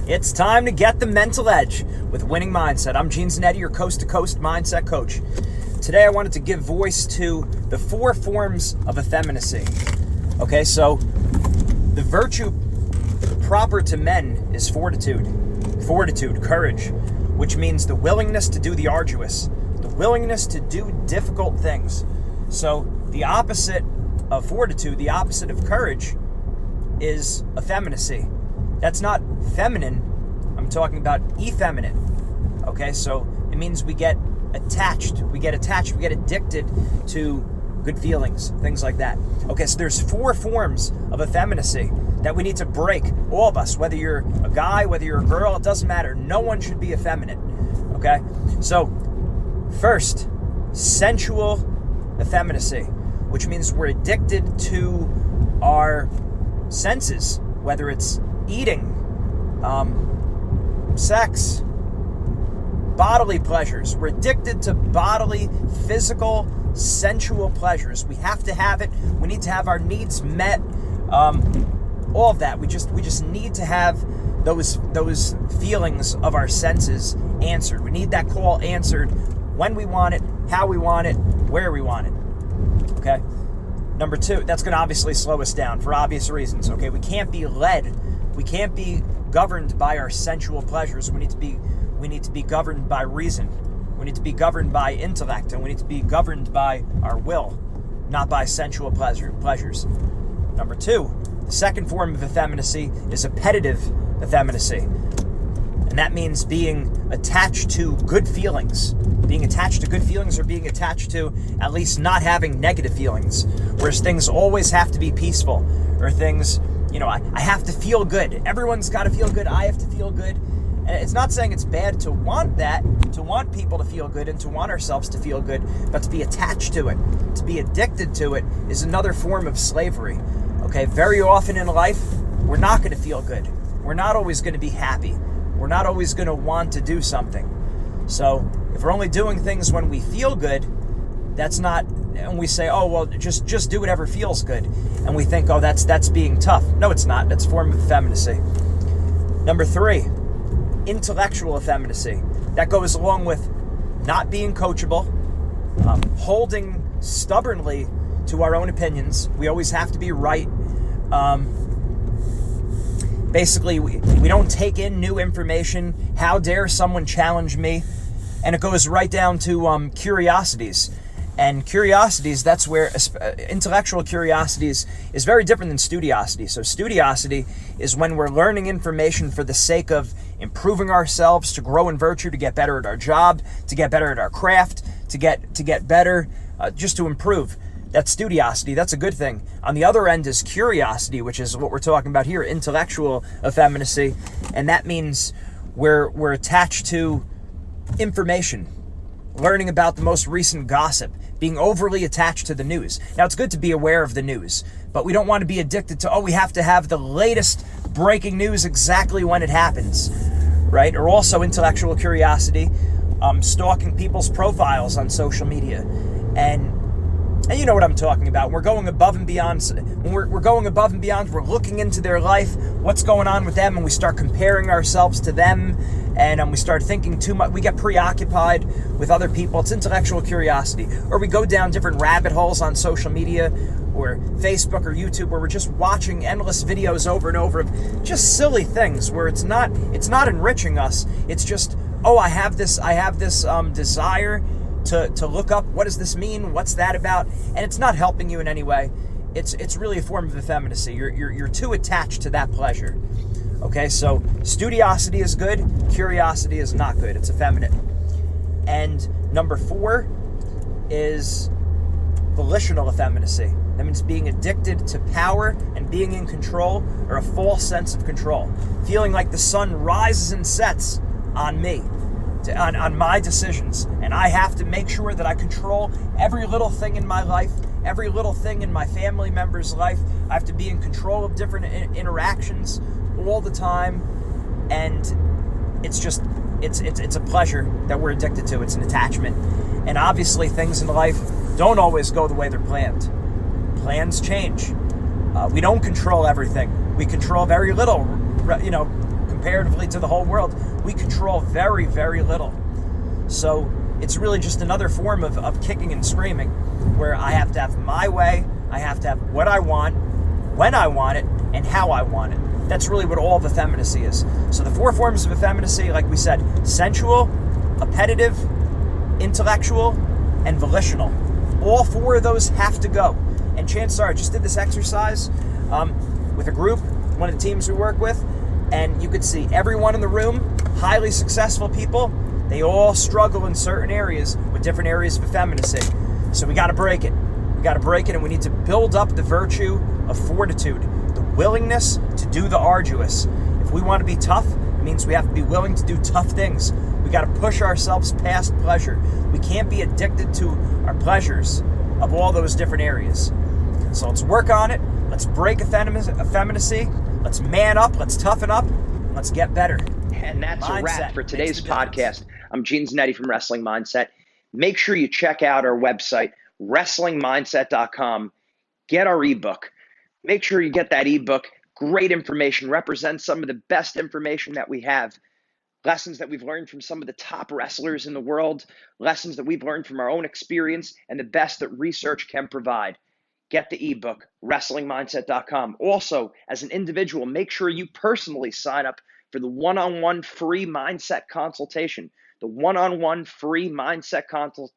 It's time to get the mental edge with Winning Mindset. I'm Gene Zanetti, your coast-to-coast mindset coach. Today I wanted to give voice to the 4 forms of effeminacy. Okay, so the virtue proper to men is fortitude, courage, which means the willingness to do the arduous, the willingness to do difficult things. So the opposite of fortitude, the opposite of courage, is effeminacy. That's not feminine. I'm talking about effeminate. Okay, so it means we get attached, we get addicted to good feelings, things like that. Okay, so there's 4 forms of effeminacy that we need to break, all of us, whether you're a guy, whether you're a girl, it doesn't matter. No one should be effeminate. Okay, so first, sensual effeminacy, which means we're addicted to our senses, whether it's eating, sex, bodily pleasures. We're addicted to bodily, physical, sensual pleasures. We have to have it. We need to have our needs met. All of that. We just need to have those feelings of our senses answered. We need that call answered when we want it, how we want it, where we want it. Okay. Number 2, that's going to obviously slow us down for obvious reasons. Okay, we can't be led. We can't be governed by our sensual pleasures. We need to be governed by reason. We need to be governed by intellect, and we need to be governed by our will, not by sensual pleasures. Number 2, the second form of effeminacy is appetitive effeminacy. And that means being attached to good feelings. Being attached to good feelings, or being attached to at least not having negative feelings. Whereas things always have to be peaceful. Or things, I have to feel good. Everyone's got to feel good. I have to feel good. And it's not saying it's bad to want that, to want people to feel good and to want ourselves to feel good, but to be attached to it, to be addicted to it is another form of slavery. Okay, very often in life, we're not going to feel good. We're not always going to be happy. We're not always going to want to do something. So if we're only doing things when we feel good, that's not, and we say, oh, well, just do whatever feels good. And we think, oh, that's being tough. No, it's not. That's a form of effeminacy. Number 3, intellectual effeminacy. That goes along with not being coachable, holding stubbornly to our own opinions. We always have to be right. Basically, we don't take in new information. How dare someone challenge me? And it goes right down to curiosities. And curiosities, that's where intellectual curiosities is very different than studiosity. So studiosity is when we're learning information for the sake of improving ourselves, to grow in virtue, to get better at our job, to get better at our craft, to get better, just to improve. That's studiosity. That's a good thing. On the other end is curiosity, which is what we're talking about here, intellectual effeminacy. And that means we're attached to information, learning about the most recent gossip, being overly attached to the news. Now, it's good to be aware of the news, but we don't want to be addicted to, we have to have the latest breaking news exactly when it happens, right? Or also intellectual curiosity, stalking people's profiles on social media. And you know what I'm talking about. We're going above and beyond. When we're going above and beyond, we're looking into their life, what's going on with them, and we start comparing ourselves to them, and we start thinking too much. We get preoccupied with other people. It's intellectual curiosity. Or we go down different rabbit holes on social media or Facebook or YouTube where we're just watching endless videos over and over of just silly things where it's not enriching us. It's just, I have this desire to look up, what does this mean? What's that about? And it's not helping you in any way. It's really a form of effeminacy. You're too attached to that pleasure. Okay, so studiosity is good, curiosity is not good. It's effeminate. And number 4 is volitional effeminacy. That means being addicted to power and being in control, or a false sense of control. Feeling like the sun rises and sets on me. On my decisions, and I have to make sure that I control every little thing in my life, every little thing in my family member's life. I have to be in control of different interactions all the time, and it's a pleasure that we're addicted to. It's an attachment, and obviously things in life don't always go the way they're planned. Plans change. We don't control everything. We control very little, comparatively to the whole world, we control very, very little. So it's really just another form of kicking and screaming, where I have to have my way, I have to have what I want, when I want it, and how I want it. That's really what all of effeminacy is. So the 4 forms of effeminacy, like we said, sensual, appetitive, intellectual, and volitional. All 4 of those have to go. And chances are, I just did this exercise with a group, one of the teams we work with, and you could see everyone in the room, highly successful people, they all struggle in certain areas with different areas of effeminacy. So we got to break it. We got to break it, and we need to build up the virtue of fortitude, the willingness to do the arduous. If we want to be tough, it means we have to be willing to do tough things. We got to push ourselves past pleasure. We can't be addicted to our pleasures of all those different areas. So let's work on it. Let's break effeminacy. Let's man up. Let's toughen up. Let's get better. And that's a wrap for today's podcast. I'm Gene Zanetti from Wrestling Mindset. Make sure you check out our website, wrestlingmindset.com. Get our ebook. Make sure you get that ebook. Great information. Represents some of the best information that we have. Lessons that we've learned from some of the top wrestlers in the world. Lessons that we've learned from our own experience, and the best that research can provide. Get the ebook, wrestlingmindset.com. Also, as an individual, make sure you personally sign up for the one-on-one free mindset consultation. The one-on-one free mindset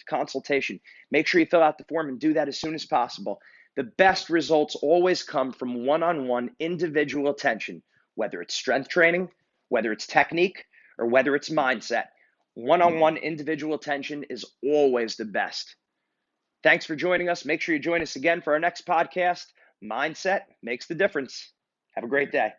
consultation. Make sure you fill out the form and do that as soon as possible. The best results always come from one-on-one individual attention, whether it's strength training, whether it's technique, or whether it's mindset. One-on-one individual attention is always the best. Thanks for joining us. Make sure you join us again for our next podcast. Mindset makes the difference. Have a great day.